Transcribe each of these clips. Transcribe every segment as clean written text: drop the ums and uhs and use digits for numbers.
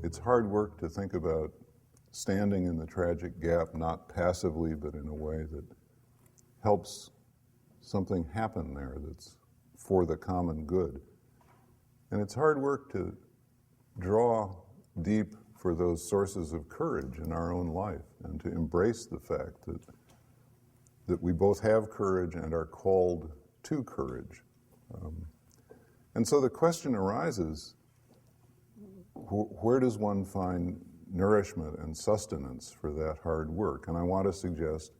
It's hard work to think about standing in the tragic gap, not passively, but in a way that helps something happen there that's for the common good. And it's hard work to draw deep for those sources of courage in our own life and to embrace the fact that we both have courage and are called to courage. And so the question arises, where does one find nourishment and sustenance for that hard work? And I want to suggest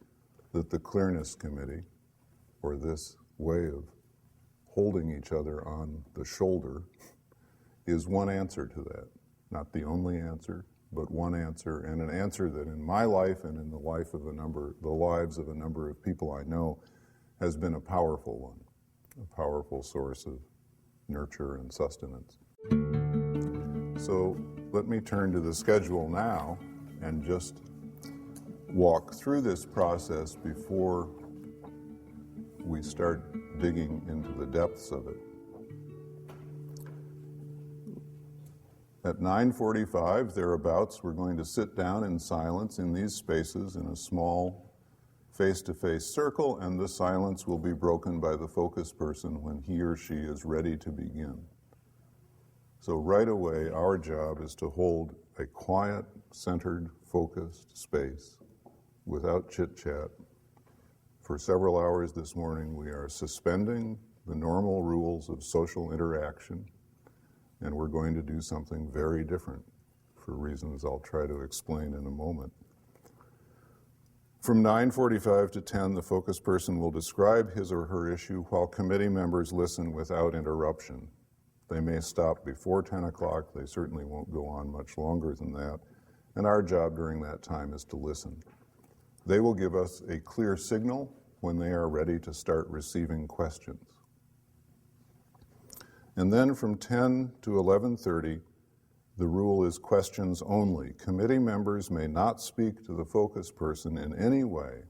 that the Clearness Committee, or this way of holding each other on the shoulder, is one answer to that. Not the only answer, but one answer, and an answer that in my life and in the lives of a number of people I know has been a powerful one, a powerful source of nurture and sustenance. So let me turn to the schedule now and just walk through this process before we start digging into the depths of it. At 9:45, thereabouts, we're going to sit down in silence in these spaces in a small face-to-face circle, and the silence will be broken by the focus person when he or she is ready to begin. So right away, our job is to hold a quiet, centered, focused space without chit-chat. For several hours this morning, we are suspending the normal rules of social interaction, and we're going to do something very different for reasons I'll try to explain in a moment. From 9:45 to 10, the focus person will describe his or her issue while committee members listen without interruption. They may stop before 10 o'clock. They certainly won't go on much longer than that. And our job during that time is to listen. They will give us a clear signal when they are ready to start receiving questions. And then from 10 to 11:30, the rule is questions only. Committee members may not speak to the focus person in any way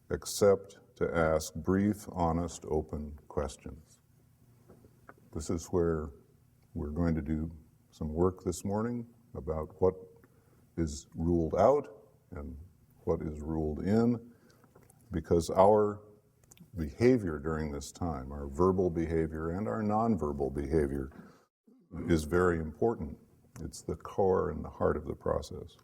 except to ask brief, honest, open questions. This is where we're going to do some work this morning about what is ruled out and what is ruled in, because our behavior during this time, our verbal behavior and our nonverbal behavior, is very important. It's the core and the heart of the process.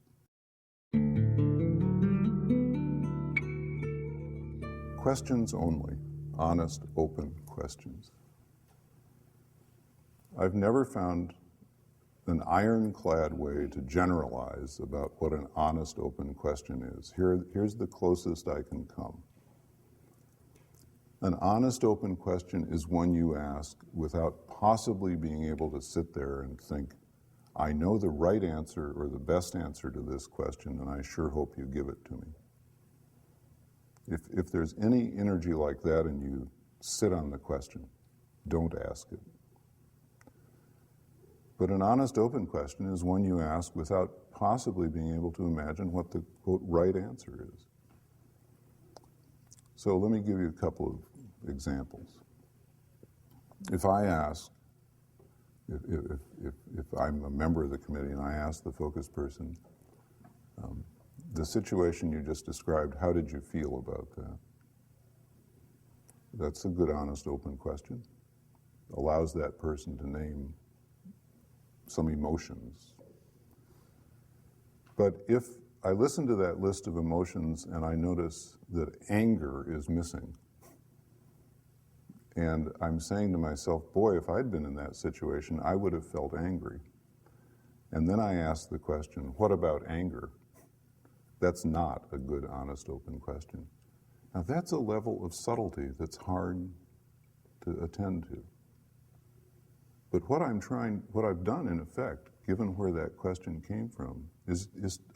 Questions only, honest, open questions. I've never found an ironclad way to generalize about what an honest, open question is. Here's the closest I can come. An honest, open question is one you ask without possibly being able to sit there and think, I know the right answer or the best answer to this question, and I sure hope you give it to me. If there's any energy like that and you sit on the question, don't ask it. But an honest, open question is one you ask without possibly being able to imagine what the, quote, right answer is. So let me give you a couple of examples. If I ask, if I'm a member of the committee and I ask the focus person, the situation you just described, how did you feel about that? That's a good, honest, open question. Allows that person to name some emotions. But if I listen to that list of emotions and I notice that anger is missing, and I'm saying to myself, boy, if I'd been in that situation, I would have felt angry. And then I ask the question, what about anger? That's not a good, honest, open question. Now that's a level of subtlety that's hard to attend to. But what I've done in effect, given where that question came from, is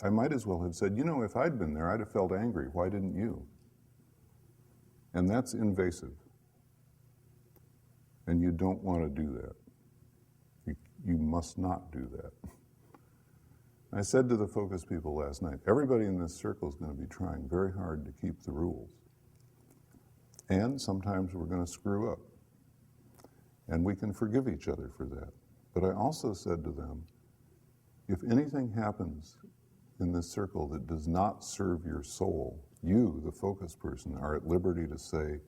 I might as well have said, you know, if I'd been there, I'd have felt angry. Why didn't you? And that's invasive. And you don't want to do that. You must not do that. I said to the focus people last night, everybody in this circle is going to be trying very hard to keep the rules. And sometimes we're going to screw up. And we can forgive each other for that. But I also said to them, If anything happens in this circle that does not serve your soul, you, the focus person, are at liberty to say,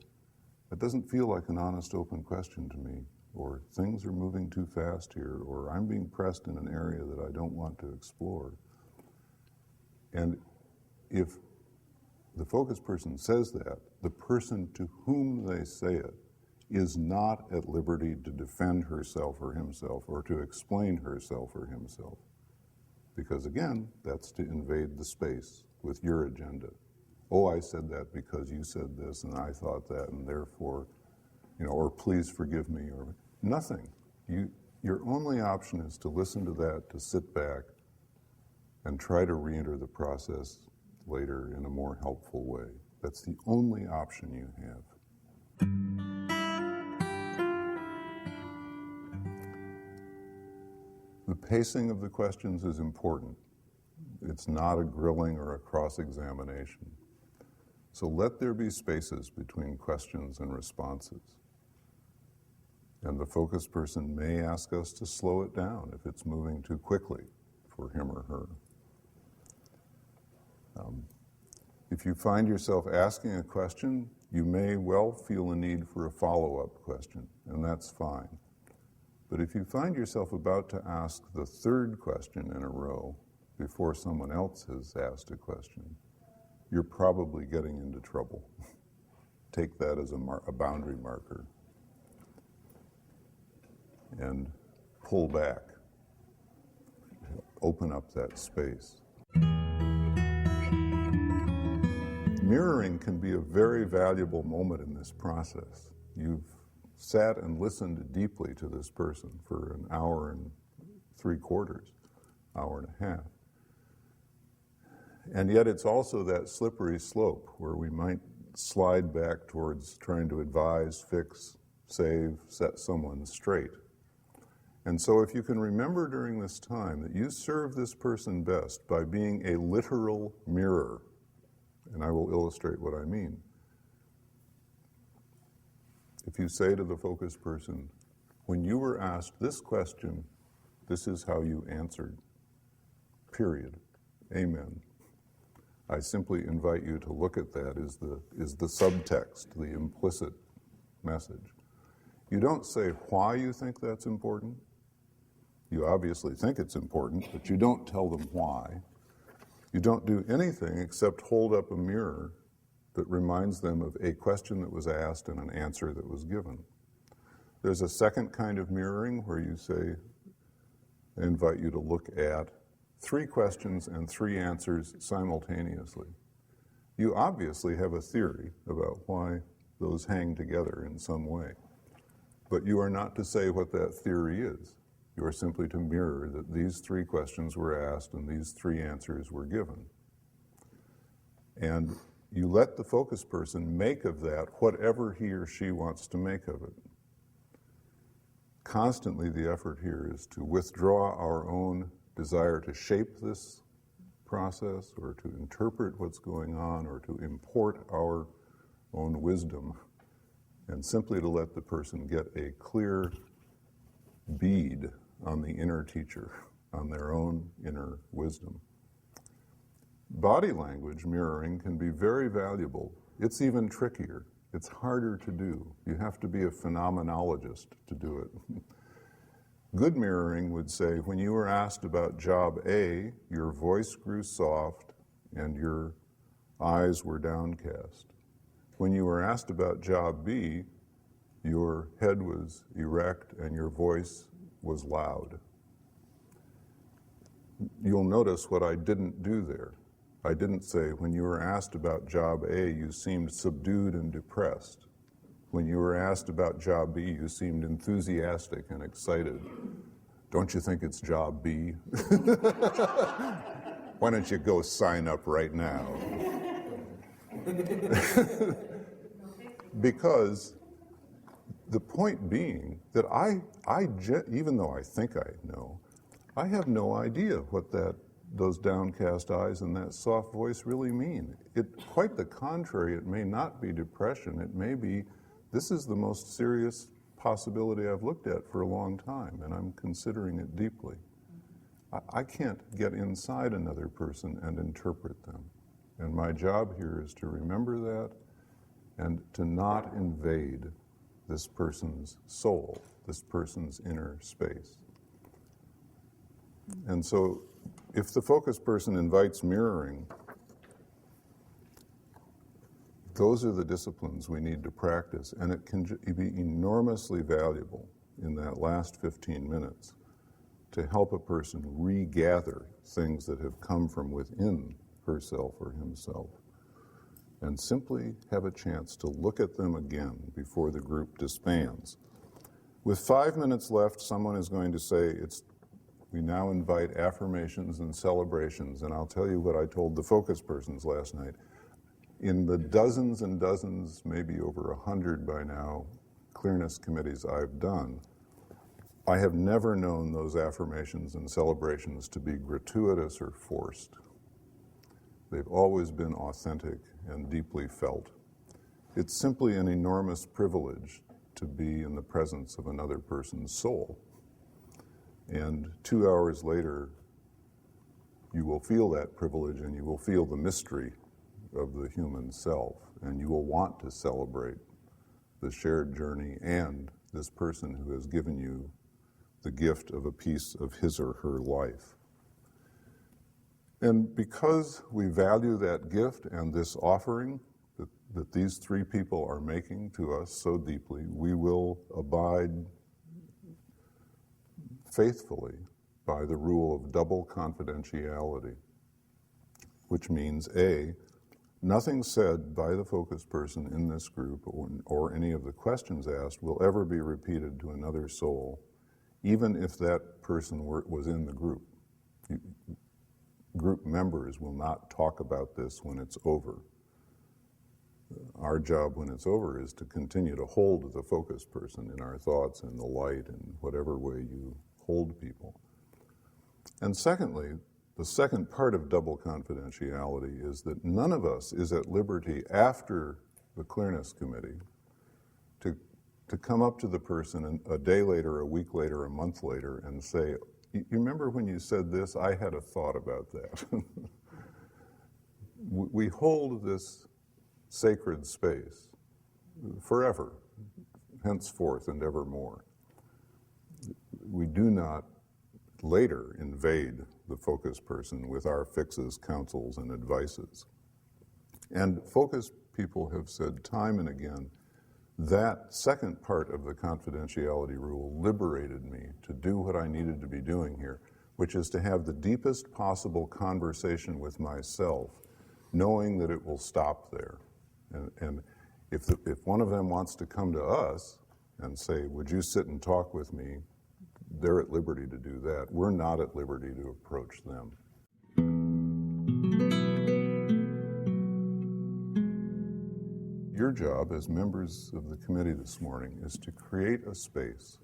it doesn't feel like an honest, open question to me, or things are moving too fast here, or I'm being pressed in an area that I don't want to explore. And if the focus person says that, the person to whom they say it is not at liberty to defend herself or himself or to explain herself or himself. Because again, that's to invade the space with your agenda. Oh, I said that because you said this and I thought that and therefore, or please forgive me or nothing. Your only option is to listen to that, to sit back and try to re-enter the process later in a more helpful way. That's the only option you have. The pacing of the questions is important. It's not a grilling or a cross-examination. So let there be spaces between questions and responses. And the focus person may ask us to slow it down if it's moving too quickly for him or her. If you find yourself asking a question, you may well feel a need for a follow-up question, and that's fine. But if you find yourself about to ask the third question in a row before someone else has asked a question, you're probably getting into trouble. Take that as a boundary marker and pull back. Open up that space. Mirroring can be a very valuable moment in this process. You've sat and listened deeply to this person for an hour and 3/4, hour and a half. And yet it's also that slippery slope where we might slide back towards trying to advise, fix, save, set someone straight. And so if you can remember during this time that you serve this person best by being a literal mirror, and I will illustrate what I mean. If you say to the focus person, when you were asked this question, this is how you answered, period, amen. I simply invite you to look at that as the subtext, the implicit message. You don't say why you think that's important. You obviously think it's important, but you don't tell them why. You don't do anything except hold up a mirror that reminds them of a question that was asked and an answer that was given. There's a second kind of mirroring where you say, I invite you to look at 3 questions and 3 answers simultaneously. You obviously have a theory about why those hang together in some way, but you are not to say what that theory is. You are simply to mirror that these 3 questions were asked and these 3 answers were given. And you let the focus person make of that whatever he or she wants to make of it. Constantly the effort here is to withdraw our own desire to shape this process or to interpret what's going on or to import our own wisdom and simply to let the person get a clear bead on the inner teacher, on their own inner wisdom. Body language mirroring can be very valuable. It's even trickier. It's harder to do. You have to be a phenomenologist to do it. Good mirroring would say, when you were asked about job A, your voice grew soft and your eyes were downcast. When you were asked about job B, your head was erect and your voice was loud. You'll notice what I didn't do there. I didn't say, when you were asked about job A, you seemed subdued and depressed. When you were asked about job B, you seemed enthusiastic and excited. Don't you think it's job B? Why don't you go sign up right now? Because the point being that even though I think I know, I have no idea what those downcast eyes and that soft voice really mean. Quite the contrary, it may not be depression. It may be, this is the most serious possibility I've looked at for a long time, and I'm considering it deeply. I can't get inside another person and interpret them. And my job here is to remember that and to not invade this person's soul, this person's inner space. And so if the focus person invites mirroring, those are the disciplines we need to practice, and it can be enormously valuable in that last 15 minutes to help a person regather things that have come from within herself or himself, and simply have a chance to look at them again before the group disbands. With 5 minutes left, someone is going to say, we now invite affirmations and celebrations, and I'll tell you what I told the focus persons last night. In the dozens and dozens, maybe over 100 by now, Clearness committees I've done, I have never known those affirmations and celebrations to be gratuitous or forced. They've always been authentic and deeply felt. It's simply an enormous privilege to be in the presence of another person's soul. And 2 hours later, you will feel that privilege and you will feel the mystery of the human self, and you will want to celebrate the shared journey and this person who has given you the gift of a piece of his or her life. And because we value that gift and this offering that these three people are making to us so deeply, we will abide faithfully by the rule of double confidentiality, which means A, nothing said by the focus person in this group or any of the questions asked will ever be repeated to another soul, even if that person was in the group. Group members will not talk about this when it's over. Our job when it's over is to continue to hold the focus person in our thoughts and the light in whatever way you hold people. And secondly, the second part of double confidentiality is that none of us is at liberty after the Clearness Committee to come up to the person a day later, a week later, a month later and say, you remember when you said this? I had a thought about that. We hold this sacred space forever, henceforth and evermore. We do not later invade the focus person with our fixes, counsels, and advices. And focus people have said time and again, that second part of the confidentiality rule liberated me to do what I needed to be doing here, which is to have the deepest possible conversation with myself, knowing that it will stop there. And if one of them wants to come to us and say, would you sit and talk with me, they're at liberty to do that. We're not at liberty to approach them. Your job as members of the committee this morning is to create a space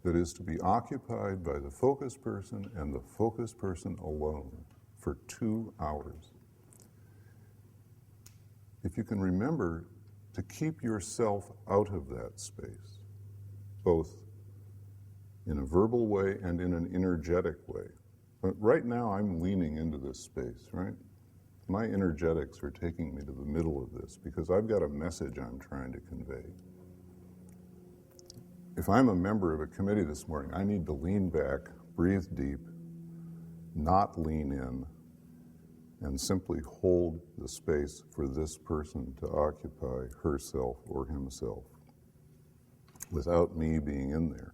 that is to be occupied by the focus person and the focus person alone for 2 hours. If you can remember to keep yourself out of that space, both in a verbal way and in an energetic way. But right now I'm leaning into this space, right? My energetics are taking me to the middle of this because I've got a message I'm trying to convey. If I'm a member of a committee this morning, I need to lean back, breathe deep, not lean in, and simply hold the space for this person to occupy herself or himself without me being in there.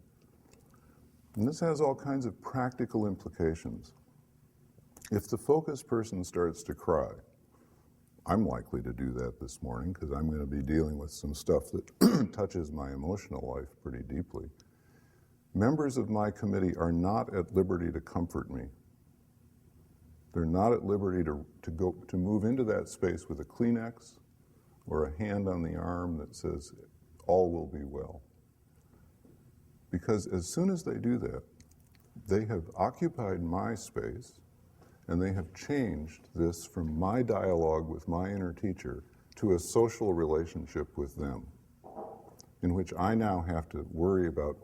And this has all kinds of practical implications. If the focus person starts to cry, I'm likely to do that this morning because I'm going to be dealing with some stuff that touches my emotional life pretty deeply. Members of my committee are not at liberty to comfort me. They're not at liberty to move into that space with a Kleenex or a hand on the arm that says, all will be well. Because as soon as they do that, they have occupied my space and they have changed this from my dialogue with my inner teacher to a social relationship with them, in which I now have to worry about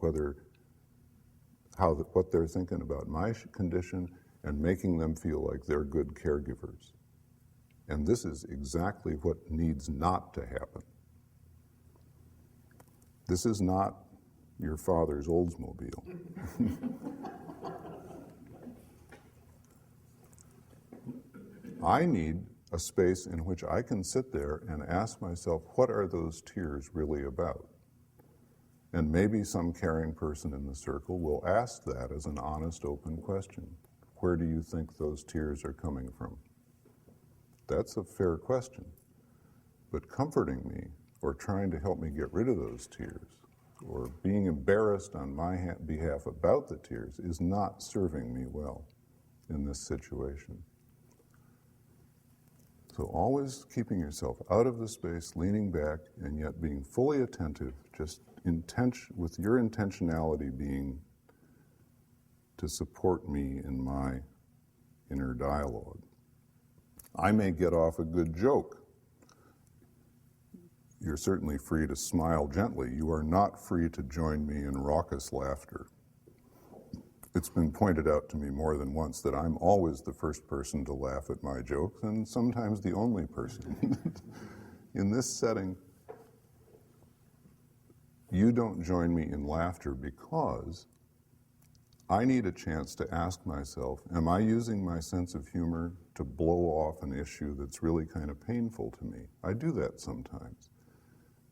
what they're thinking about my condition and making them feel like they're good caregivers. And this is exactly what needs not to happen. This is not your father's Oldsmobile. I need a space in which I can sit there and ask myself, what are those tears really about? And maybe some caring person in the circle will ask that as an honest, open question. Where do you think those tears are coming from? That's a fair question. But comforting me, or trying to help me get rid of those tears, or being embarrassed on my behalf about the tears, is not serving me well in this situation. So always keeping yourself out of the space, leaning back, and yet being fully attentive, just with your intentionality being to support me in my inner dialogue. I may get off a good joke. You're certainly free to smile gently. You are not free to join me in raucous laughter. It's been pointed out to me more than once that I'm always the first person to laugh at my jokes, and sometimes the only person. In this setting, you don't join me in laughter because I need a chance to ask myself, am I using my sense of humor to blow off an issue that's really kind of painful to me? I do that sometimes.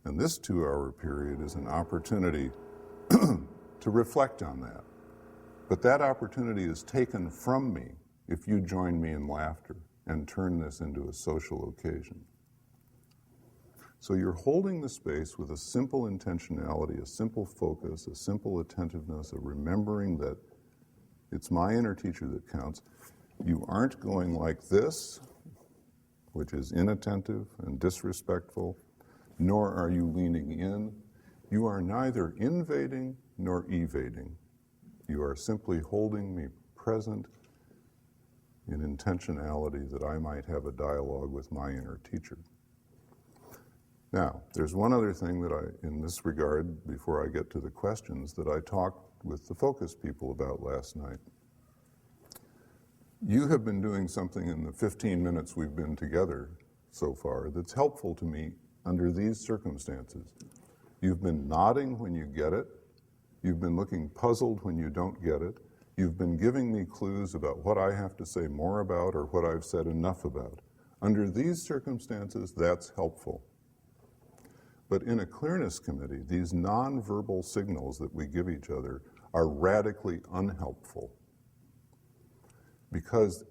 And this 2-hour period is an opportunity to reflect on that. But that opportunity is taken from me if you join me in laughter and turn this into a social occasion. So you're holding the space with a simple intentionality, a simple focus, a simple attentiveness, a remembering that it's my inner teacher that counts. You aren't going like this, which is inattentive and disrespectful, nor are you leaning in. You are neither invading nor evading. You are simply holding me present in intentionality that I might have a dialogue with my inner teacher. Now, there's one other thing that in this regard, before I get to the questions, that I talked with the focus people about last night. You have been doing something in the 15 minutes we've been together so far that's helpful to me under these circumstances. You've been nodding when you get it. You've been looking puzzled when you don't get it. You've been giving me clues about what I have to say more about or what I've said enough about. Under these circumstances, that's helpful. But in a Clearness committee, these nonverbal signals that we give each other are radically unhelpful because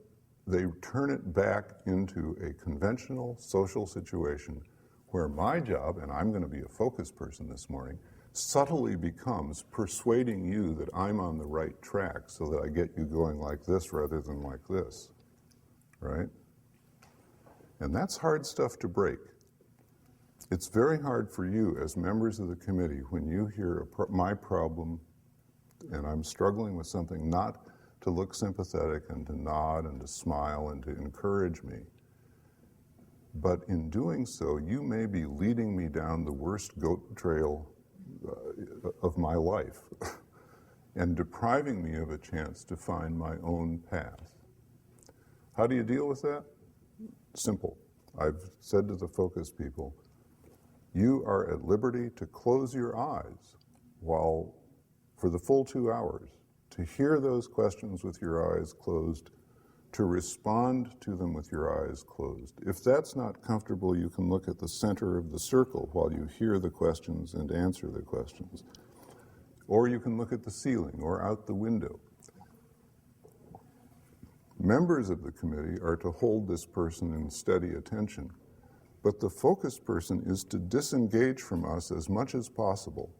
they turn it back into a conventional social situation where my job, and I'm going to be a focus person this morning, subtly becomes persuading you that I'm on the right track so that I get you going like this rather than like this, right? And that's hard stuff to break. It's very hard for you as members of the committee when you hear my problem and I'm struggling with something not to look sympathetic and to nod and to smile and to encourage me. But in doing so, you may be leading me down the worst goat trail of my life and depriving me of a chance to find my own path. How do you deal with that? Simple. I've said to the focus people, you are at liberty to close your eyes for the full 2 hours, to hear those questions with your eyes closed, to respond to them with your eyes closed. If that's not comfortable, you can look at the center of the circle while you hear the questions and answer the questions. Or you can look at the ceiling or out the window. Members of the committee are to hold this person in steady attention, but the focus person is to disengage from us as much as possible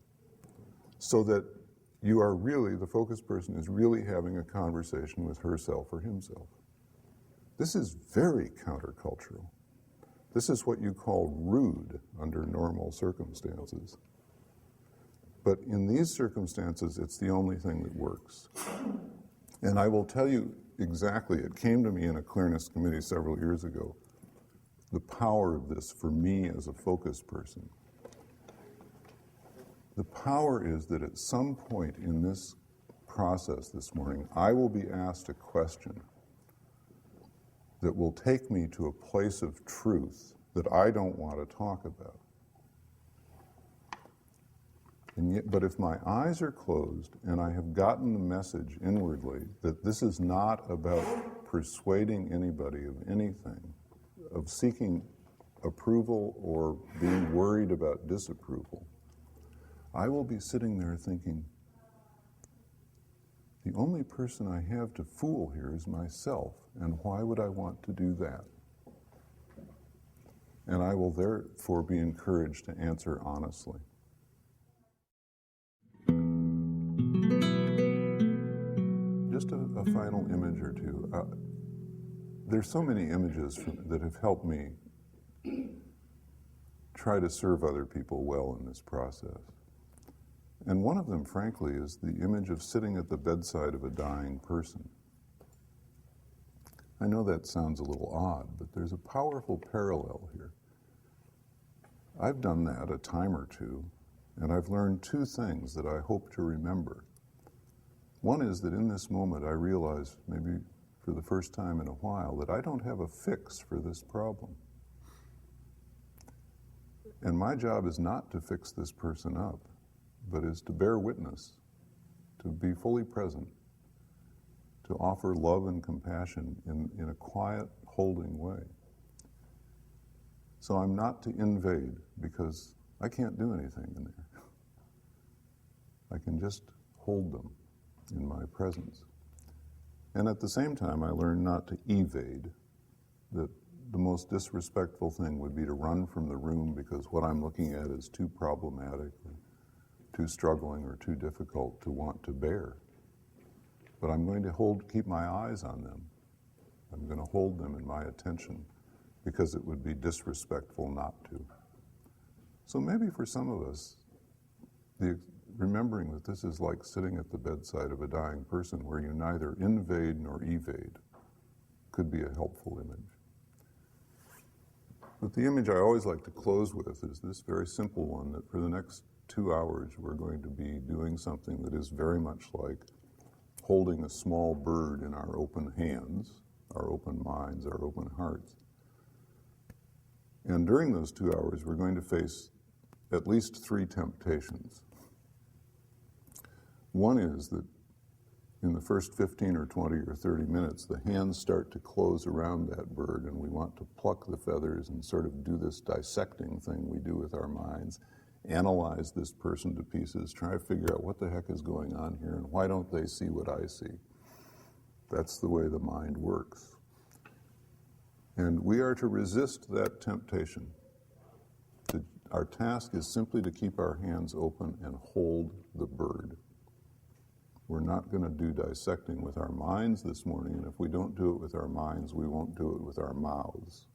so that the focus person is really having a conversation with herself or himself. This is very countercultural. This is what you call rude under normal circumstances. But in these circumstances, it's the only thing that works. And I will tell you exactly, it came to me in a Clearness committee several years ago, the power of this for me as a focus person. The power is that at some point in this process this morning, I will be asked a question that will take me to a place of truth that I don't want to talk about. And yet, but if my eyes are closed and I have gotten the message inwardly that this is not about persuading anybody of anything, of seeking approval or being worried about disapproval, I will be sitting there thinking, the only person I have to fool here is myself, and why would I want to do that? And I will therefore be encouraged to answer honestly. Just a final image or two. There's so many images that have helped me try to serve other people well in this process. And one of them, frankly, is the image of sitting at the bedside of a dying person. I know that sounds a little odd, but there's a powerful parallel here. I've done that a time or two, and I've learned two things that I hope to remember. One is that in this moment I realize, maybe for the first time in a while, that I don't have a fix for this problem. And my job is not to fix this person up, but is to bear witness, to be fully present, to offer love and compassion in a quiet, holding way. So I'm not to invade, because I can't do anything in there. I can just hold them in my presence. And at the same time, I learned not to evade, that the most disrespectful thing would be to run from the room because what I'm looking at is too problematic, or too struggling, or too difficult to want to bear. But I'm going to keep my eyes on them. I'm going to hold them in my attention, because it would be disrespectful not to. So maybe for some of us, remembering that this is like sitting at the bedside of a dying person where you neither invade nor evade could be a helpful image. But the image I always like to close with is this very simple one, that for the next 2 hours we're going to be doing something that is very much like holding a small bird in our open hands, our open minds, our open hearts. And during those 2 hours we're going to face at least 3 temptations. One is that in the first 15 or 20 or 30 minutes, the hands start to close around that bird, and we want to pluck the feathers and sort of do this dissecting thing we do with our minds, analyze this person to pieces, try to figure out what the heck is going on here, and why don't they see what I see? That's the way the mind works. And we are to resist that temptation. Our task is simply to keep our hands open and hold the bird. We're not going to do dissecting with our minds this morning, and if we don't do it with our minds, we won't do it with our mouths.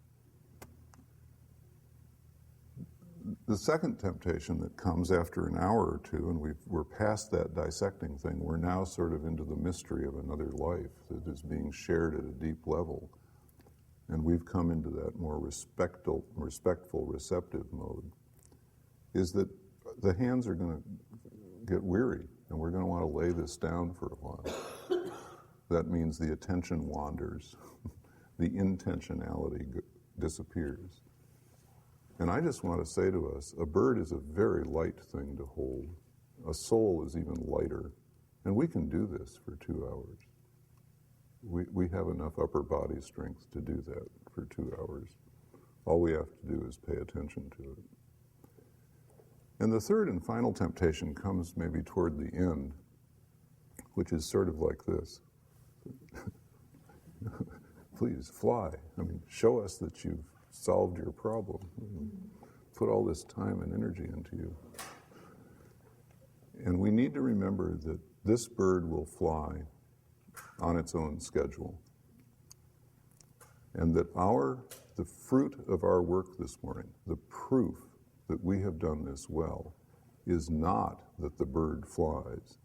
The second temptation that comes after an hour or two, and we're past that dissecting thing, we're now sort of into the mystery of another life that is being shared at a deep level. And we've come into that more respectful, receptive mode, is that the hands are going to get weary, and we're going to want to lay this down for a while. That means the attention wanders, the intentionality disappears. And I just want to say to us, a bird is a very light thing to hold. A soul is even lighter. And we can do this for 2 hours. We have enough upper body strength to do that for 2 hours. All we have to do is pay attention to it. And the third and final temptation comes maybe toward the end, which is sort of like this. Please, fly. I mean, show us that you've solved your problem. Put all this time and energy into you. And we need to remember that this bird will fly on its own schedule. And that the fruit of our work this morning, the proof that we have done this well, is not that the bird flies,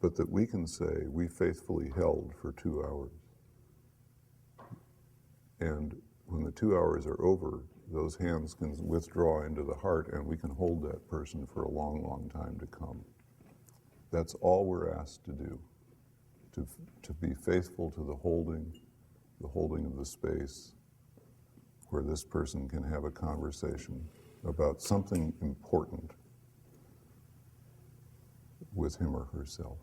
but that we can say we faithfully held for 2 hours. And when the 2 hours are over, those hands can withdraw into the heart, and we can hold that person for a long, long time to come. That's all we're asked to do. to be faithful to the holding of the space where this person can have a conversation about something important with him or herself.